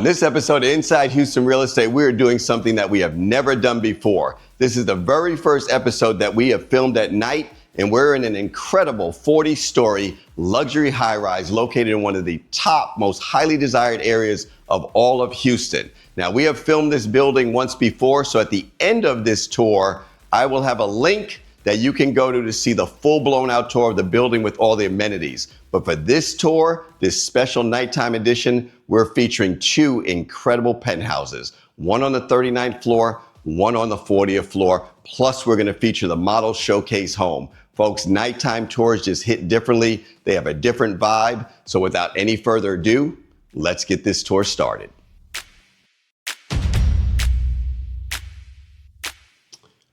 On this episode of Inside Houston Real Estate, we're doing something that we have never done before. This is the very first episode that we have filmed at night, and we're in an incredible 40-story luxury high-rise located in one of the top, most highly desired areas of all of Houston. Now, we have filmed this building once before, so at the end of this tour, I will have a link that you can go to see the full-blown out tour of the building with all the amenities. But for this tour, this special nighttime edition, we're featuring two incredible penthouses, one on the 39th floor, one on the 40th floor, plus we're gonna feature the model showcase home. Folks, nighttime tours just hit differently. They have a different vibe. So without any further ado, let's get this tour started.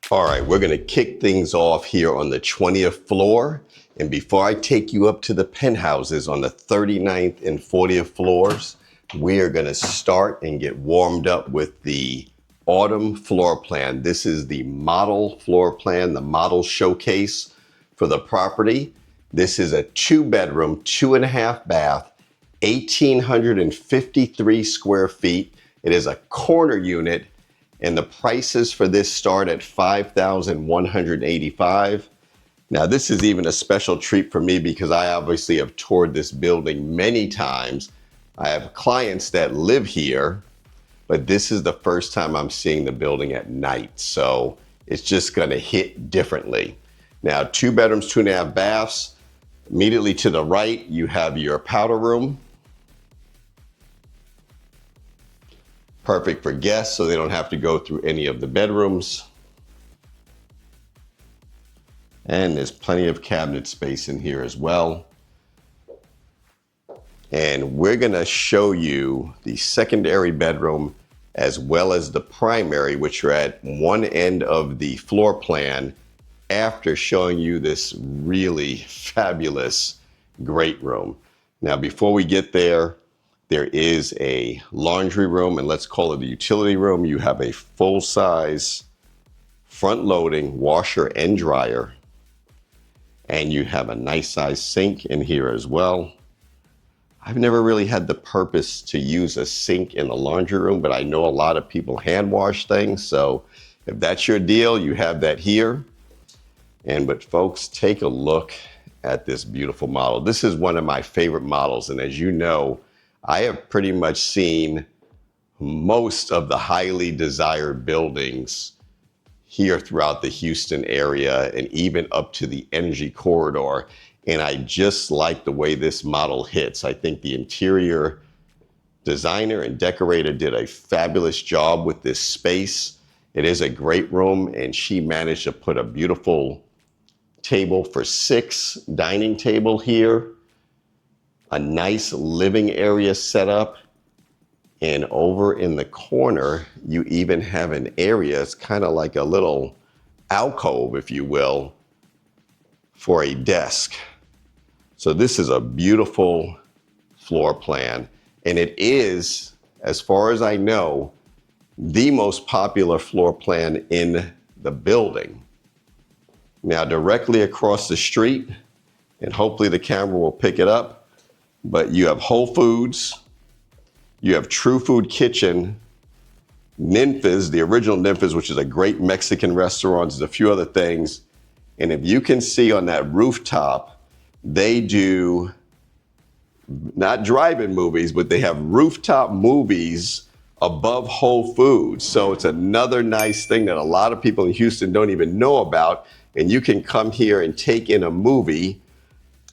All right, we're gonna kick things off here on the 20th floor. And before I take you up to the penthouses on the 39th and 40th floors, we are gonna start and get warmed up with the autumn floor plan. This is the model floor plan, the model showcase for the property. This is a 2-bedroom, 2.5 bath, 1,853 square feet. It is a corner unit, and the prices for this start at $5,185. Now, this is even a special treat for me because I obviously have toured this building many times. I have clients that live here, but this is the first time I'm seeing the building at night. So it's just gonna hit differently. Now, 2 bedrooms, 2.5 baths. Immediately to the right, you have your powder room. Perfect for guests, so they don't have to go through any of the bedrooms. And there's plenty of cabinet space in here as well. And we're gonna show you the secondary bedroom as well as the primary, which are at one end of the floor plan, after showing you this really fabulous great room. Now, before we get there, there is a laundry room, and let's call it a utility room. You have a full-size front-loading washer and dryer, and you have a nice-sized sink in here as well. I've never really had the purpose to use a sink in the laundry room, but I know a lot of people hand wash things, so if that's your deal, you have that here. But folks, take a look at this beautiful model. This is one of my favorite models, and as you know, I have pretty much seen most of the highly desired buildings here throughout the Houston area and even up to the energy corridor. And I just like the way this model hits. I think the interior designer and decorator did a fabulous job with this space. It is a great room, and she managed to put a beautiful table for 6 dining table here. A nice living area set up, and over in the corner you even have an area, it's kind of like a little alcove, if you will, for a desk. So this is a beautiful floor plan, and it is, as far as I know, the most popular floor plan in the building. Now, directly across the street, and hopefully the camera will pick it up, but you have Whole Foods, you have True Food Kitchen, Ninfa's, the original Ninfa's, which is a great Mexican restaurant. There's a few other things. And if you can see on that rooftop, they do not drive-in movies, but they have rooftop movies above Whole Foods. So it's another nice thing that a lot of people in Houston don't even know about. And you can come here and take in a movie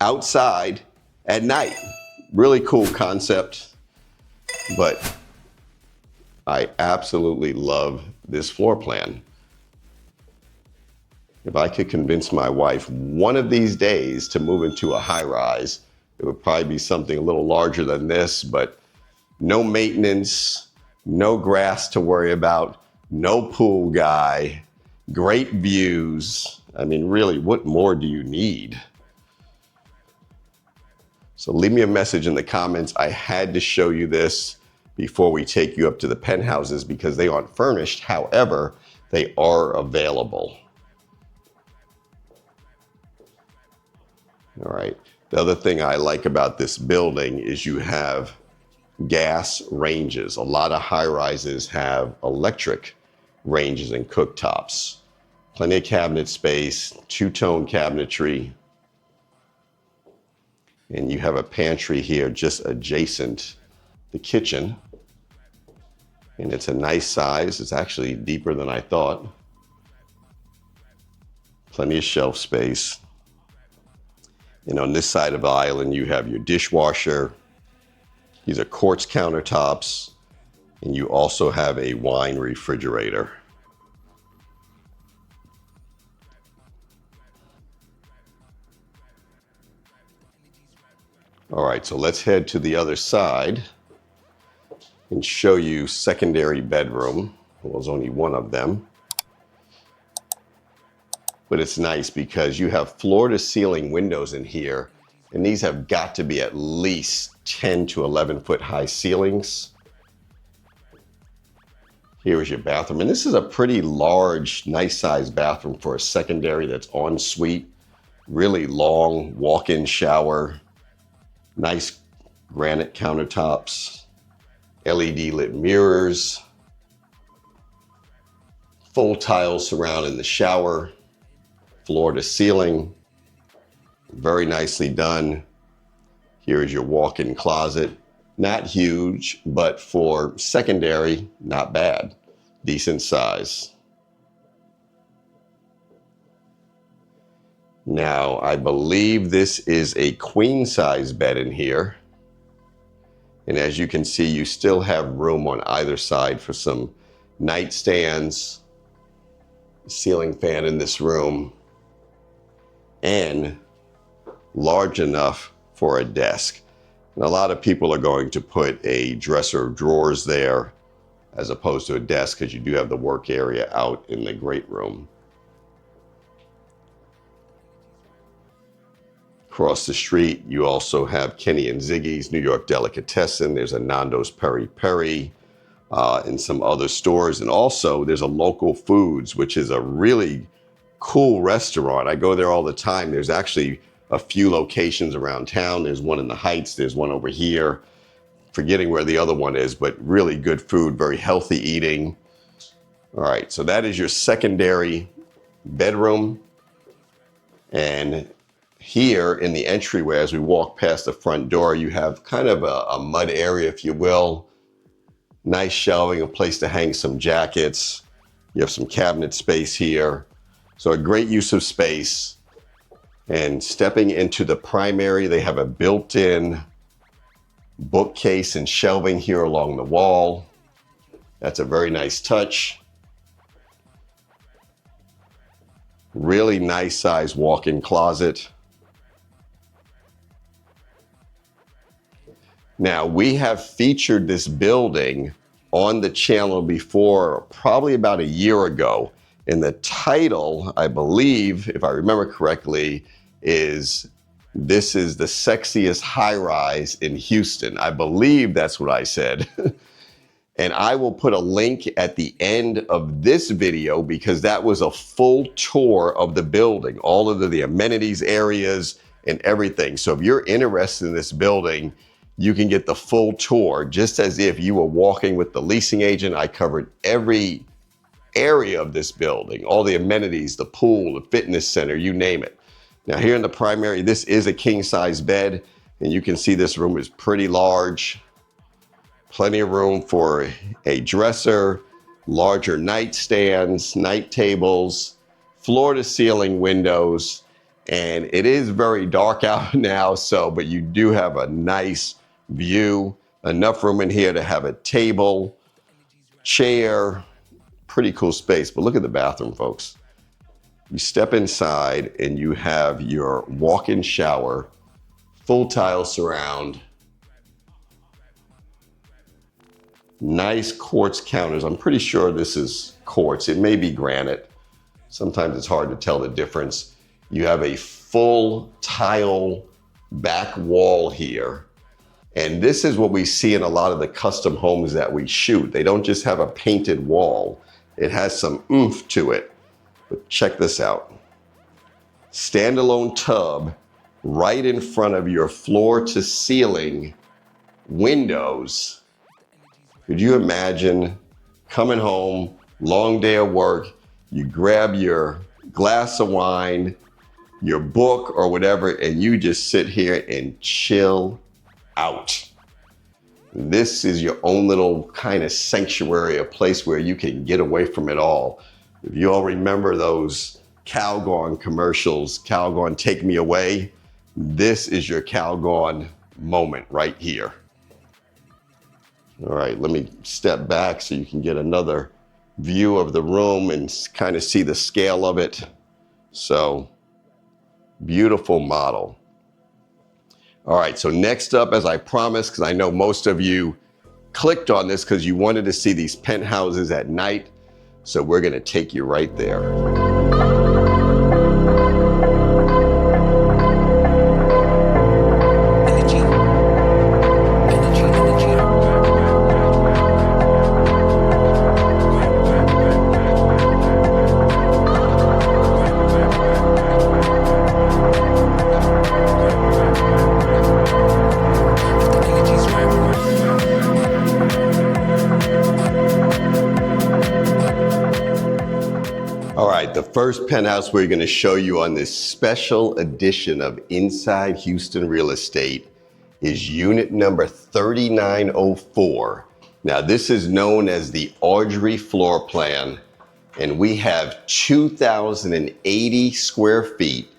outside at night. Really cool concept, but I absolutely love this floor plan. If I could convince my wife one of these days to move into a high-rise, it would probably be something a little larger than this, but no maintenance, no grass to worry about, no pool guy, great views. I mean, really, what more do you need? So leave me a message in the comments. I had to show you this before we take you up to the penthouses because they aren't furnished. However, they are available. All right. The other thing I like about this building is you have gas ranges. A lot of high rises have electric ranges and cooktops. Plenty of cabinet space, two-tone cabinetry. And you have a pantry here just adjacent the kitchen. And it's a nice size. It's actually deeper than I thought. Plenty of shelf space. And on this side of the island, you have your dishwasher. These are quartz countertops. And you also have a wine refrigerator. All right, so let's head to the other side and show you secondary bedroom. Well, there's only one of them. But it's nice because you have floor to ceiling windows in here, and these have got to be at least 10 to 11 foot high ceilings. Here is your bathroom, and this is a pretty large, nice sized bathroom for a secondary that's en suite. Really long walk-in shower, nice granite countertops, LED lit mirrors, full tile surround in the shower, floor to ceiling, very nicely done. Here is your walk-in closet. Not huge, but for secondary, not bad. Decent size. Now, I believe this is a queen size bed in here. And as you can see, you still have room on either side for some nightstands, ceiling fan in this room, and large enough for a desk. And a lot of people are going to put a dresser of drawers there as opposed to a desk because you do have the work area out in the great room. Across the street, you also have Kenny and Ziggy's New York Delicatessen. There's a Nando's Peri Peri and some other stores. And also there's a Local Foods, which is a really cool restaurant. I go there all the time. There's actually a few locations around town. There's one in the Heights. There's one over here. Forgetting where the other one is, but really good food, very healthy eating. All right, so that is your secondary bedroom. And here in the entryway, as we walk past the front door, you have kind of a mud area, if you will. Nice shelving, a place to hang some jackets. You have some cabinet space here. So a great use of space. And stepping into the primary, they have a built-in bookcase and shelving here along the wall. That's a very nice touch. Really nice size walk-in closet. Now, we have featured this building on the channel before, probably about a year ago. And the title, I believe, if I remember correctly, is "This is the sexiest high rise in Houston." I believe that's what I said. And I will put a link at the end of this video because that was a full tour of the building, all of the amenities areas and everything. So if you're interested in this building, you can get the full tour just as if you were walking with the leasing agent. I covered every area of this building, all the amenities, the pool, the fitness center, you name it. Now here in the primary, this is a king size bed, and you can see this room is pretty large. Plenty of room for a dresser, larger nightstands, night tables, floor to ceiling windows, and it is very dark out now, but you do have a nice view, enough room in here to have a table, chair, pretty cool space. But look at the bathroom, folks. You step inside and you have your walk-in shower, full tile surround, nice quartz counters. I'm pretty sure this is quartz. It may be granite. Sometimes it's hard to tell the difference. You have a full tile back wall here. And this is what we see in a lot of the custom homes that we shoot. They don't just have a painted wall. It has some oomph to it. But check this out. Standalone tub right in front of your floor to ceiling windows. Could you imagine coming home, long day of work, you grab your glass of wine, your book or whatever, and you just sit here and chill out. This is your own little kind of sanctuary, a place where you can get away from it all. If you all remember those Calgon commercials, Calgon Take Me Away, this is your Calgon moment right here. All right, let me step back so you can get another view of the room and kind of see the scale of it. So, beautiful model. All right, so next up, as I promised, because I know most of you clicked on this because you wanted to see these penthouses at night, so we're gonna take you right there. The first penthouse we're going to show you on this special edition of Inside Houston Real Estate is unit number 3904. Now this is known as the Audrey floor plan, and we have 2,080 square feet,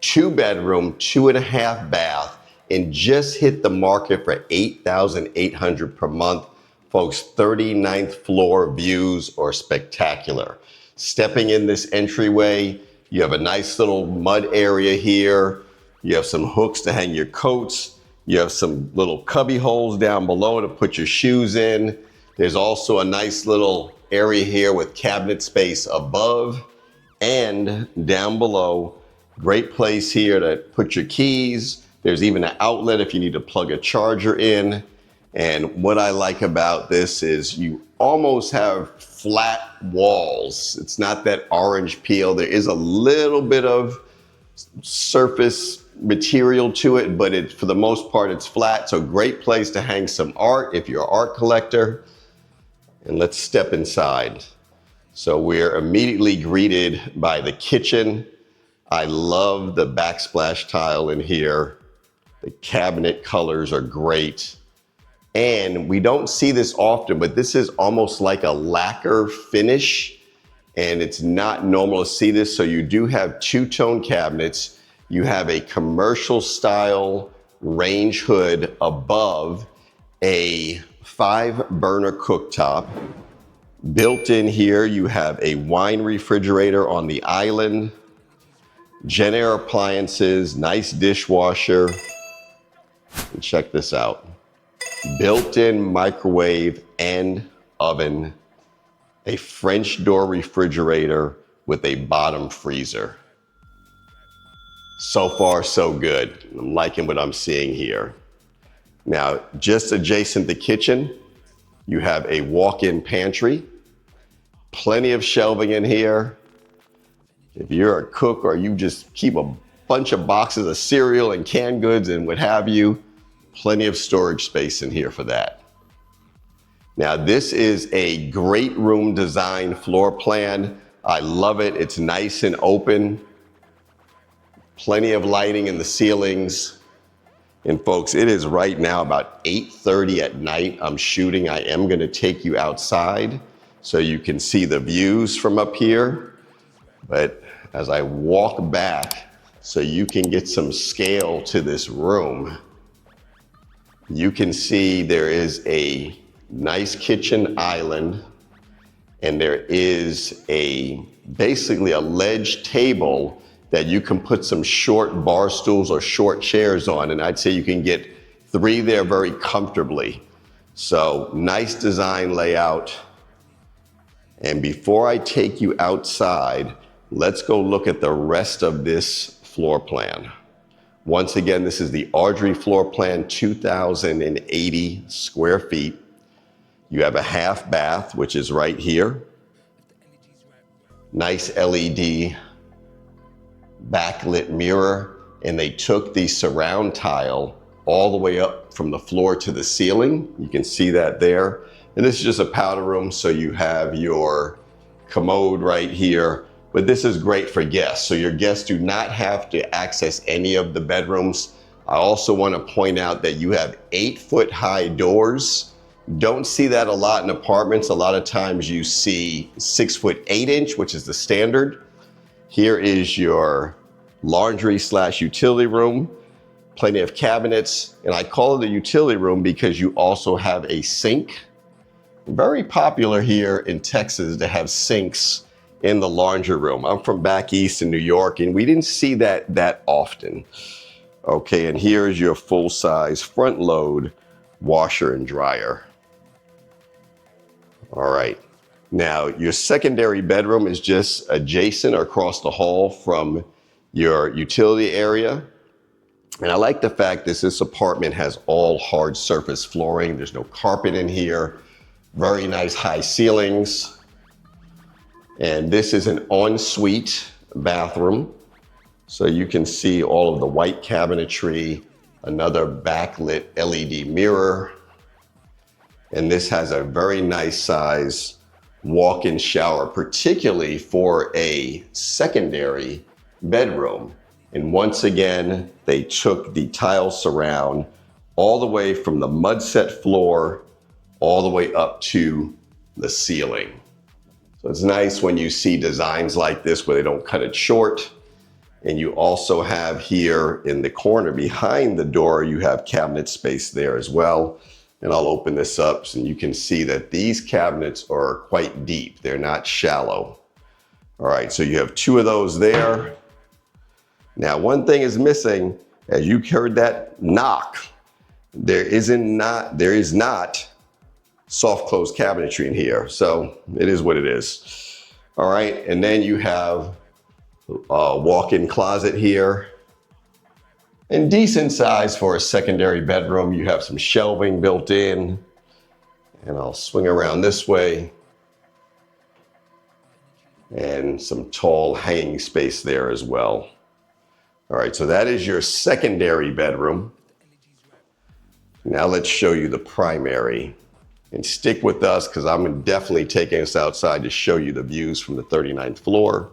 2-bedroom, 2.5 bath, and just hit the market for $8,800 per month. Folks, 39th floor views are spectacular. Stepping in this entryway, you have a nice little mud area here. You have some hooks to hang your coats. You have some little cubby holes down below to put your shoes in. There's also a nice little area here with cabinet space above and down below. Great place here to put your keys. There's even an outlet if you need to plug a charger in. And what I like about this is you almost have flat walls. It's not that orange peel. There is a little bit of surface material to it, but for the most part, it's flat. So great place to hang some art if you're an art collector. And let's step inside. So we're immediately greeted by the kitchen. I love the backsplash tile in here. The cabinet colors are great. And we don't see this often, but this is almost like a lacquer finish, and it's not normal to see this. So you do have two-tone cabinets. You have a commercial style range hood above a 5-burner cooktop. Built in here, you have a wine refrigerator on the island, Jenn-Air appliances, nice dishwasher. And check this out. Built-in microwave and oven, a French door refrigerator with a bottom freezer. So far, so good. I'm liking what I'm seeing here. Now, just adjacent the kitchen, you have a walk-in pantry, plenty of shelving in here. If you're a cook or you just keep a bunch of boxes of cereal and canned goods and what have you, plenty of storage space in here for that. Now, this is a great room design floor plan. I love it. It's nice and open. Plenty of lighting in the ceilings. And folks, it is right now about 8:30 at night. I'm shooting. I am going to take you outside so you can see the views from up here. But as I walk back so you can get some scale to this room, you can see there is a nice kitchen island, and there is basically a ledge table that you can put some short bar stools or short chairs on, and I'd say you can get 3 there very comfortably. So nice design layout. And before I take you outside, let's go look at the rest of this floor plan. Once again, this is the Audrey floor plan, 2,080 square feet. You have a half bath, which is right here. Nice LED backlit mirror, and they took the surround tile all the way up from the floor to the ceiling. You can see that there. And this is just a powder room, so you have your commode right here. But this is great for guests. So your guests do not have to access any of the bedrooms. I also want to point out that you have 8-foot high doors. Don't see that a lot in apartments. A lot of times you see 6-foot 8-inch, which is the standard. Here is your laundry / utility room. Plenty of cabinets. And I call it a utility room because you also have a sink. Very popular here in Texas to have sinks in the laundry room. I'm from back east in New York, and we didn't see that often. Okay, and here's your full-size front load washer and dryer. All right, now your secondary bedroom is just adjacent or across the hall from your utility area. And I like the fact that this apartment has all hard surface flooring. There's no carpet in here. Very nice high ceilings. And this is an ensuite bathroom. So you can see all of the white cabinetry, another backlit LED mirror. And this has a very nice size walk-in shower, particularly for a secondary bedroom. And once again, they took the tile surround all the way from the mud set floor all the way up to the ceiling. So it's nice when you see designs like this where they don't cut it short. And you also have here in the corner behind the door, you have cabinet space there as well. And I'll open this up so you can see that these cabinets are quite deep. They're not shallow. All right, so you have 2 of those there. Now, one thing is missing, as you heard that knock, there is not soft close cabinetry in here. So it is what it is. All right, and then you have a walk-in closet here. And decent size for a secondary bedroom. You have some shelving built in. And I'll swing around this way. And some tall hanging space there as well. All right, so that is your secondary bedroom. Now let's show you the primary. And stick with us because I'm definitely taking us outside to show you the views from the 39th floor.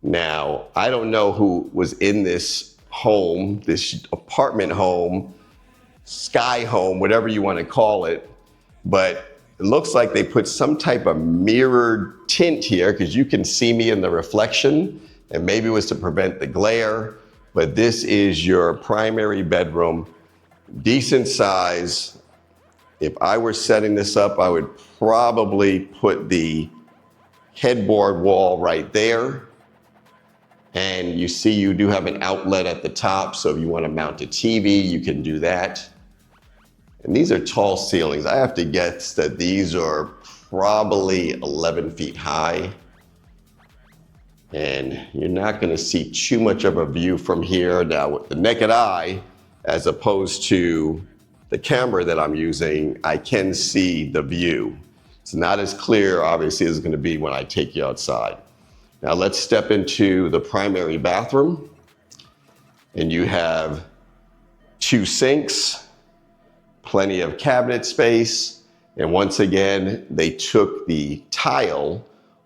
Now, I don't know who was in this home, this apartment home, sky home, whatever you want to call it, but it looks like they put some type of mirrored tint here because you can see me in the reflection, and maybe it was to prevent the glare, but this is your primary bedroom, decent size. If I were setting this up, I would probably put the headboard wall right there. And you see you do have an outlet at the top, so if you want to mount a TV, you can do that. And these are tall ceilings. I have to guess that these are probably 11 feet high. And you're not going to see too much of a view from here. Now, with the naked eye, as opposed to the camera that I'm using, I can see the view. It's not as clear, obviously, as it's going to be when I take you outside. Now let's step into the primary bathroom. And you have 2 sinks, plenty of cabinet space. And once again, they took the tile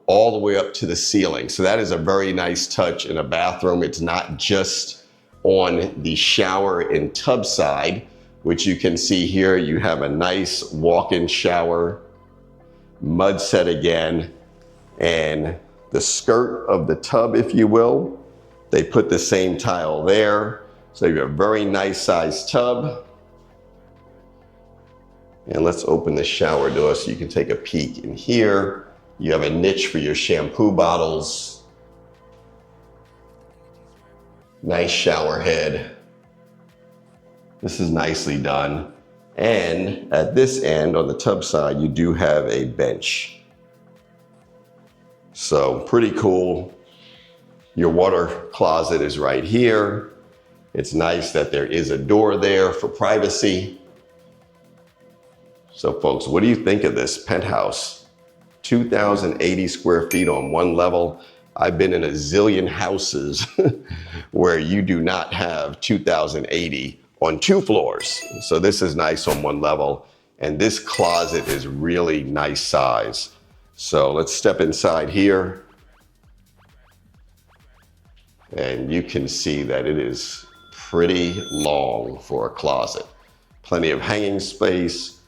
all the way up to the ceiling. So that is a very nice touch in a bathroom. It's not just on the shower and tub side, which you can see here. You have a nice walk-in shower, mud set again, and the skirt of the tub, if you will, they put the same tile there. So you have a very nice sized tub. And let's open the shower door so you can take a peek in here. You have a niche for your shampoo bottles. Nice shower head. This is nicely done. And at this end, on the tub side, you do have a bench. So pretty cool. Your water closet is right here. It's nice that there is a door there for privacy. So folks, what do you think of this penthouse? 2,080 square feet on one level. I've been in a zillion houses where you do not have 2,080 on 2 floors. So this is nice on 1 level. And this closet is really nice size. So let's step inside here. And you can see that it is pretty long for a closet. Plenty of hanging space,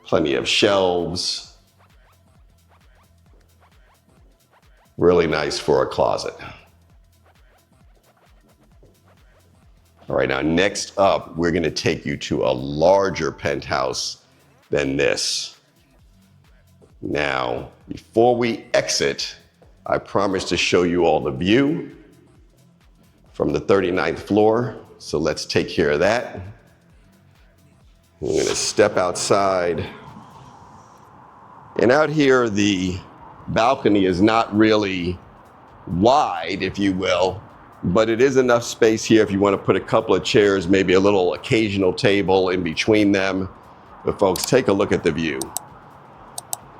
plenty of shelves. Really nice for a closet. All right, now next up, we're gonna take you to a larger penthouse than this. Now, before we exit, I promise to show you all the view from the 39th floor. So let's take care of that. We're gonna step outside. And out here, the balcony is not really wide, if you will, but it is enough space here if you want to put a couple of chairs, maybe a little occasional table in between them. But folks, take a look at the view.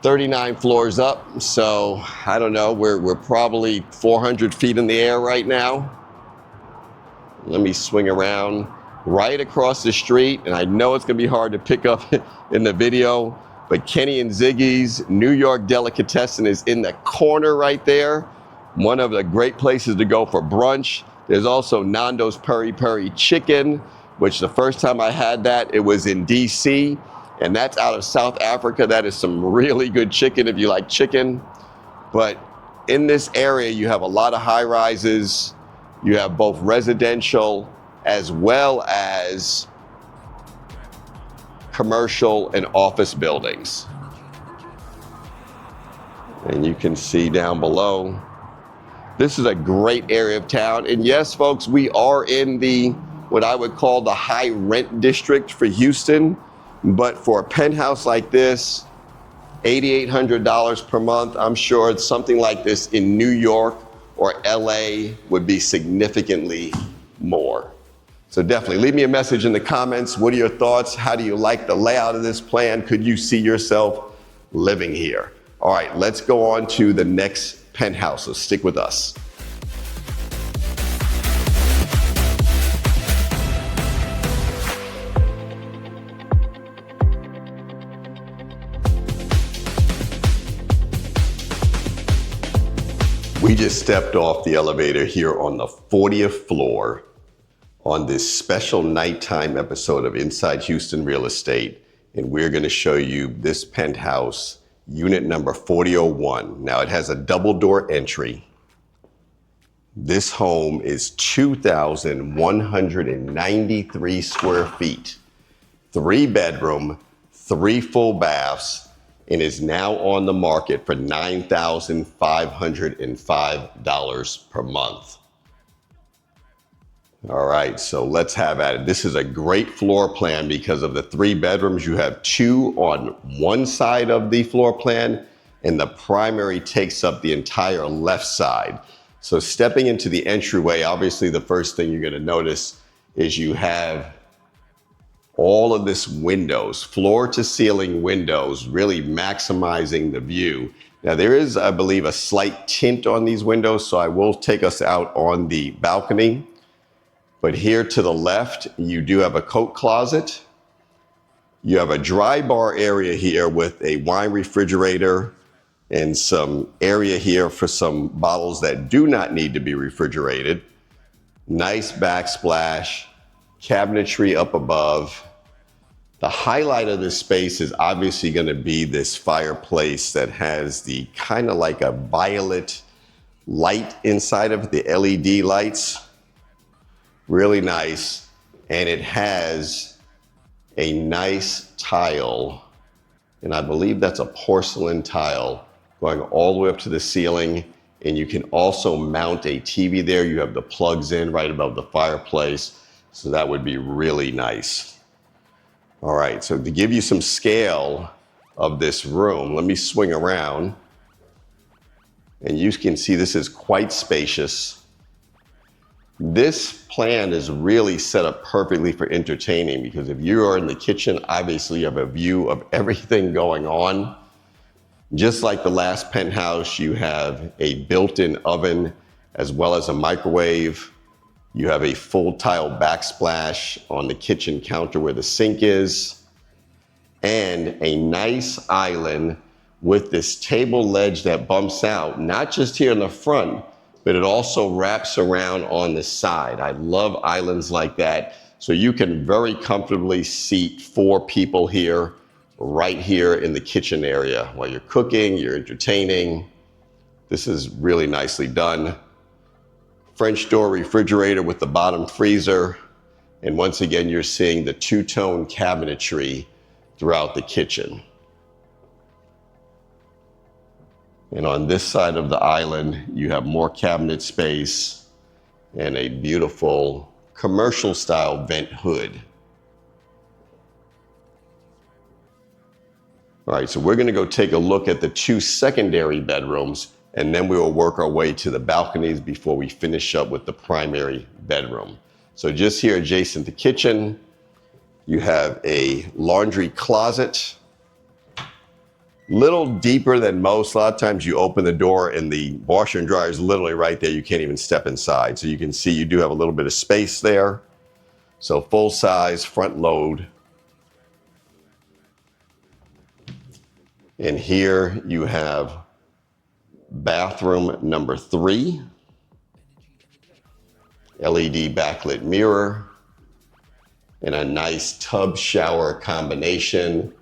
39 floors up, so I don't know, we're probably 400 feet in the air right now. Let me swing around. Right across the street, and I know it's gonna be hard to pick up in the video, but Kenny and Ziggy's New York Delicatessen is in the corner right there. One of the great places to go for brunch. There's also Nando's Peri Peri Chicken, which the first time I had that, it was in DC, and that's out of South Africa. That is some really good chicken if you like chicken. But in this area, you have a lot of high rises. You have both residential as well as commercial and office buildings. And you can see down below, this is a great area of town. And yes, folks, we are in the, what I would call the high rent district for Houston. But for a penthouse like this, $8,800 per month, I'm sure it's something like this in New York or LA would be significantly more. So definitely leave me a message in the comments. What are your thoughts? How do you like the layout of this plan? Could you see yourself living here? All right, let's go on to the next penthouse. So stick with us. We just stepped off the elevator here on the 40th floor on this special nighttime episode of Inside Houston Real Estate. And we're gonna show you this penthouse, unit number 4001. Now it has a double door entry. This home is 2,193 square feet, 3 bedroom, 3 full baths, and is now on the market for $9,505 per month. All right, so let's have at it. This is a great floor plan because of the 3 bedrooms. You have 2 on one side of the floor plan, and the primary takes up the entire left side. So stepping into the entryway, obviously the first thing you're gonna notice is you have all of this windows, floor to ceiling windows, really maximizing the view. Now there is, I believe, a slight tint on these windows, so I will take us out on the balcony. But here to the left, you do have a coat closet. You have a dry bar area here with a wine refrigerator and some area here for some bottles that do not need to be refrigerated. Nice backsplash, cabinetry up above. The highlight of this space is obviously going to be this fireplace that has the kind of like a violet light inside of it, the LED lights. Really nice. And it has a nice tile, and I believe that's a porcelain tile going all the way up to the ceiling. And you can also mount a TV there. You have the plugs in right above the fireplace. So that would be really nice. All right, so to give you some scale of this room, let me swing around. And you can see this is quite spacious. This plan is really set up perfectly for entertaining because if you are in the kitchen, obviously you have a view of everything going on. Just like the last penthouse, you have a built-in oven as well as a microwave. You have a full tile backsplash on the kitchen counter where the sink is, and a nice island with this table ledge that bumps out, not just here in the front, but it also wraps around on the side. I love islands like that. So you can very comfortably seat 4 people here, right here in the kitchen area. While you're cooking, you're entertaining. This is really nicely done. French door refrigerator with the bottom freezer. And once again, you're seeing the two-tone cabinetry throughout the kitchen. And on this side of the island, you have more cabinet space and a beautiful commercial style vent hood. All right, so we're gonna go take a look at the 2 secondary bedrooms, and then we will work our way to the balconies before we finish up with the primary bedroom. So just here adjacent to the kitchen, you have a laundry closet. Little deeper than most. A lot of times you open the door and the washer and dryer is literally right there. You can't even step inside. So you can see you do have a little bit of space there. So full size front load. And here you have bathroom number 3. LED backlit mirror and a nice tub shower combination.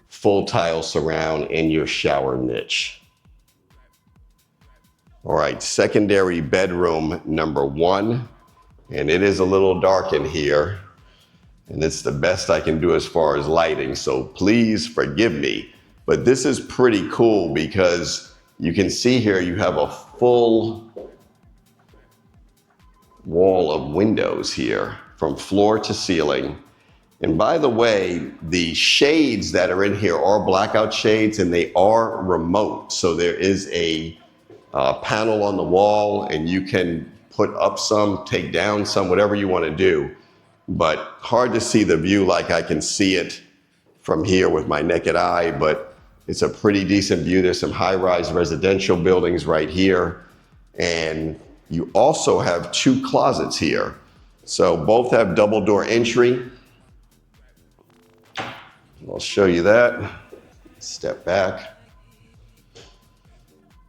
Full tile surround in your shower niche. All right, secondary bedroom number 1. And it is a little dark in here. And it's the best I can do as far as lighting, so please forgive me. But this is pretty cool because you can see here you have a full wall of windows here from floor to ceiling. And by the way, the shades that are in here are blackout shades and they are remote. So there is a panel on the wall and you can put up some, take down some, whatever you want to do. But hard to see the view like I can see it from here with my naked eye, but it's a pretty decent view. There's some high-rise residential buildings right here. And you also have 2 closets here. So both have double door entry. I'll show you that. Step back.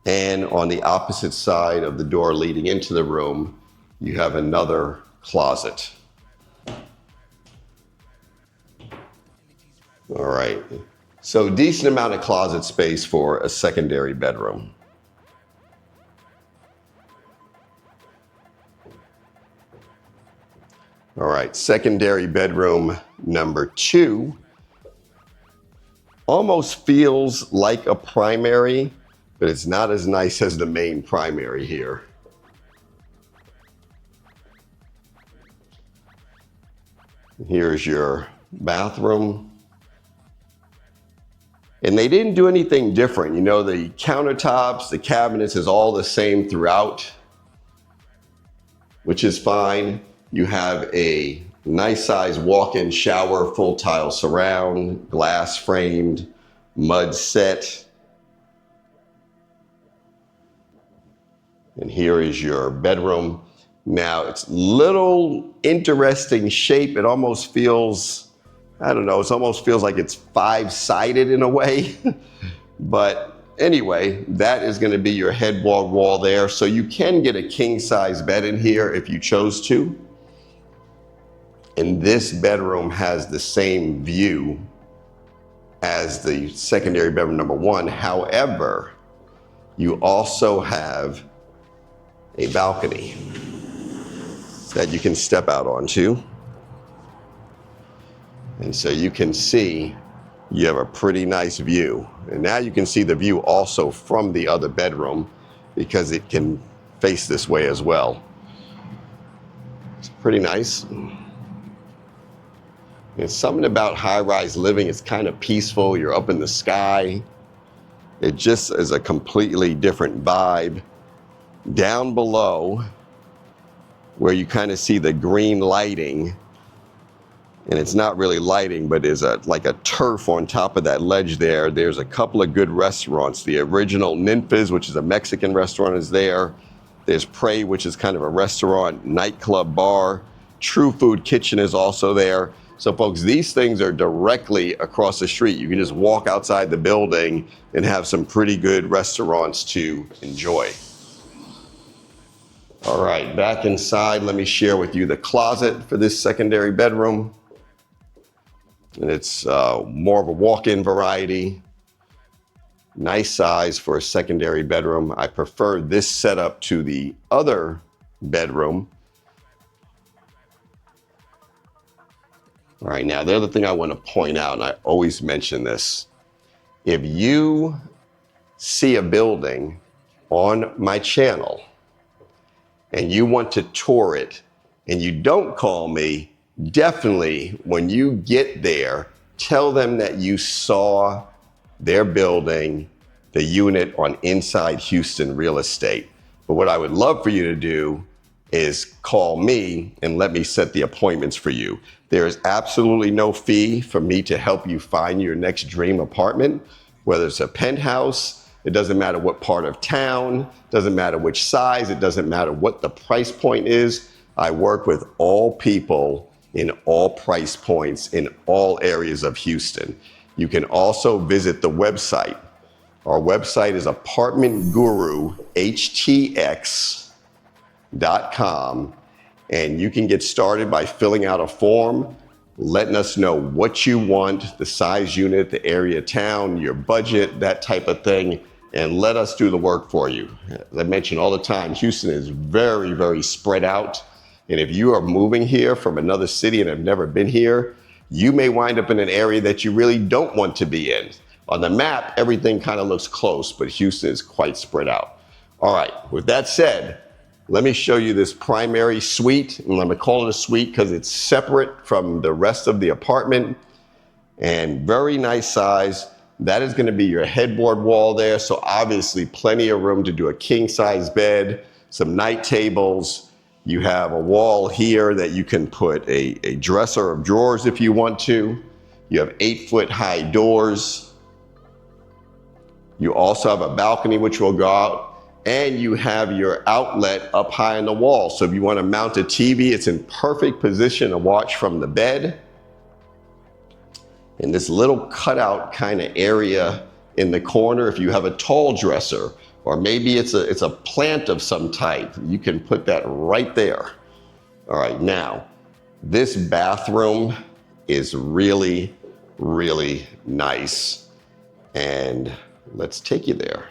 And on the opposite side of the door leading into the room, you have another closet. All right. So decent amount of closet space for a secondary bedroom. All right, secondary bedroom number 2. Almost feels like a primary, but it's not as nice as the main primary here. Here's your bathroom. And they didn't do anything different. You know, the countertops, the cabinets is all the same throughout, which is fine. You have a nice size walk-in shower, full tile surround, glass framed, mud set. And here is your bedroom. Now it's little interesting shape. It almost feels, I don't know, it almost feels like it's 5-sided in a way. But anyway, that is gonna be your headboard wall there. So you can get a king size bed in here if you chose to. And this bedroom has the same view as the secondary bedroom number 1. However, you also have a balcony that you can step out onto. And so you can see you have a pretty nice view. And now you can see the view also from the other bedroom because it can face this way as well. It's pretty nice. It's something about high-rise living. It's kind of peaceful. You're up in the sky. It just is a completely different vibe. Down below, where you kind of see the green lighting, and it's not really lighting, but there's like a turf on top of that ledge there. There's a couple of good restaurants. The original Ninfa's, which is a Mexican restaurant, is there. There's Prey, which is kind of a restaurant, nightclub, bar. True Food Kitchen is also there. So folks, these things are directly across the street. You can just walk outside the building and have some pretty good restaurants to enjoy. All right, back inside, let me share with you the closet for this secondary bedroom. And it's more of a walk-in variety. Nice size for a secondary bedroom. I prefer this setup to the other bedroom. All right, now the other thing I want to point out, and I always mention this, if you see a building on my channel and you want to tour it and you don't call me, definitely when you get there, tell them that you saw their building, the unit on Inside Houston Real Estate. But what I would love for you to do is call me and let me set the appointments for you. There is absolutely no fee for me to help you find your next dream apartment, whether it's a penthouse, it doesn't matter what part of town, doesn't matter which size, it doesn't matter what the price point is. I work with all people in all price points in all areas of Houston. You can also visit the website. Our website is apartmentguruhtx.com, and you can get started by filling out a form, letting us know what you want, the size unit, the area of town, your budget, that type of thing, and let us do the work for you. As I mention all the time, Houston is very, very spread out. And if you are moving here from another city and have never been here, you may wind up in an area that you really don't want to be in. On the map, everything kind of looks close, but Houston is quite spread out. All right, with that said, let me show you this primary suite. And I'm gonna call it a suite because it's separate from the rest of the apartment and very nice size. That is gonna be your headboard wall there. So obviously plenty of room to do a king size bed, some night tables. You have a wall here that you can put a dresser of drawers if you want to. You have 8-foot high doors. You also have a balcony which will go out, and you have your outlet up high on the wall. So if you want to mount a TV, it's in perfect position to watch from the bed. And this little cutout kind of area in the corner, if you have a tall dresser, or maybe it's a plant of some type, you can put that right there. All right, now, this bathroom is really, really nice. And let's take you there.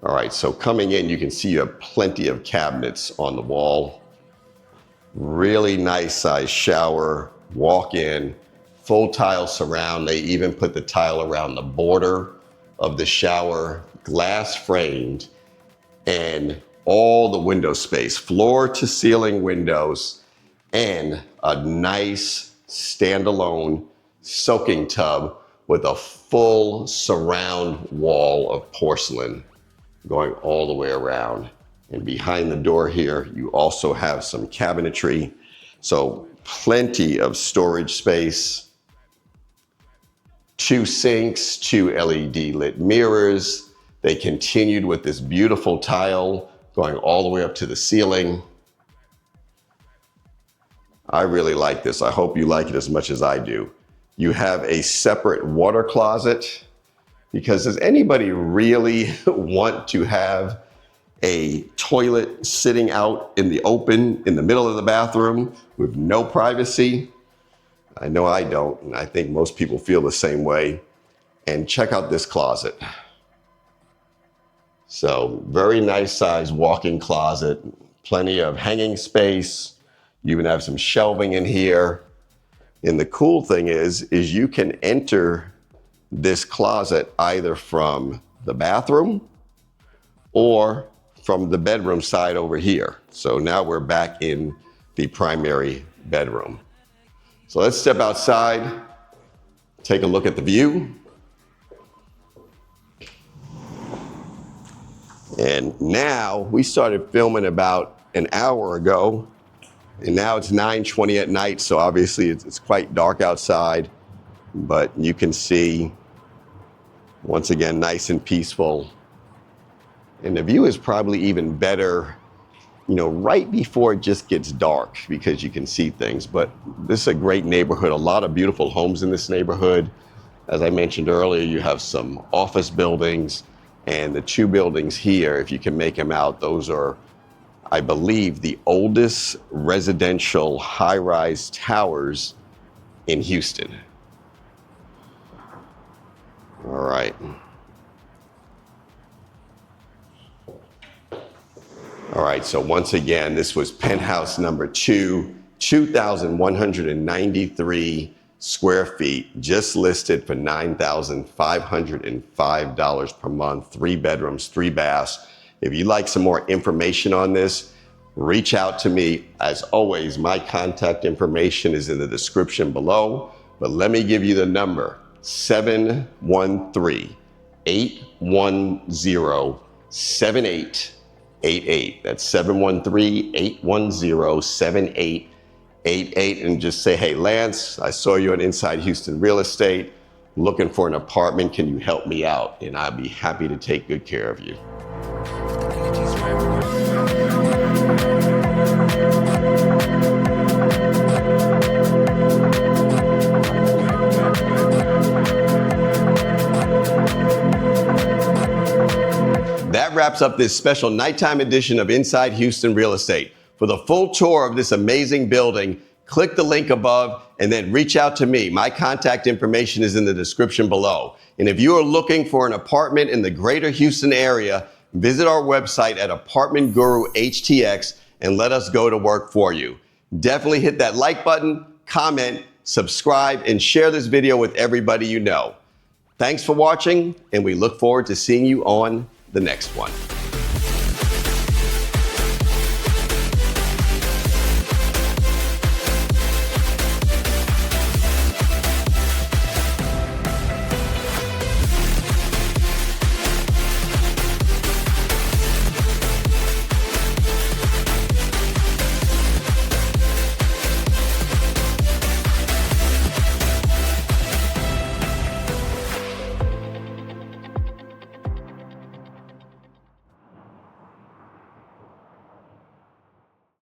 All right, so coming in, you can see you have plenty of cabinets on the wall. Really nice size shower, walk in, full tile surround. They even put the tile around the border of the shower, glass framed, and all the window space, floor to ceiling windows, and a nice standalone soaking tub with a full surround wall of porcelain going all the way around. And behind the door here, you also have some cabinetry. So plenty of storage space. 2 sinks, 2 LED lit mirrors. They continued with this beautiful tile going all the way up to the ceiling. I really like this. I hope you like it as much as I do. You have a separate water closet, because does anybody really want to have a toilet sitting out in the open in the middle of the bathroom with no privacy? I know I don't, and I think most people feel the same way. And check out this closet. So very nice size walk-in closet, plenty of hanging space. You even have some shelving in here. And the cool thing is you can enter this closet either from the bathroom or from the bedroom side over here. So now we're back in the primary bedroom. So let's step outside, take a look at the view. And now we started filming about an hour ago, and now it's 9:20 at night, so obviously it's quite dark outside, but you can see, once again, nice and peaceful. And the view is probably even better right before it just gets dark because you can see things. But this is a great neighborhood, a lot of beautiful homes in this neighborhood. As I mentioned earlier, you have some office buildings, and the two buildings here, if you can make them out, those are, I believe, the oldest residential high-rise towers in Houston. All right. All right, so once again, this was penthouse number 2, 2,193 square feet, just listed for $9,505 per month, 3 bedrooms, 3 baths. If you'd like some more information on this, reach out to me. As always, my contact information is in the description below, but let me give you the number, 713-810-7888. That's 713-810-7888. And just say, hey, Lance, I saw you on Inside Houston Real Estate, looking for an apartment. Can you help me out? And I'll be happy to take good care of you. That wraps up this special nighttime edition of Inside Houston Real Estate. For the full tour of this amazing building, click the link above and then reach out to me. My contact information is in the description below. And if you are looking for an apartment in the greater Houston area, visit our website at Apartment Guru HTX and let us go to work for you. Definitely hit that like button, comment, subscribe, and share this video with everybody you know. Thanks for watching, and we look forward to seeing you on the next one.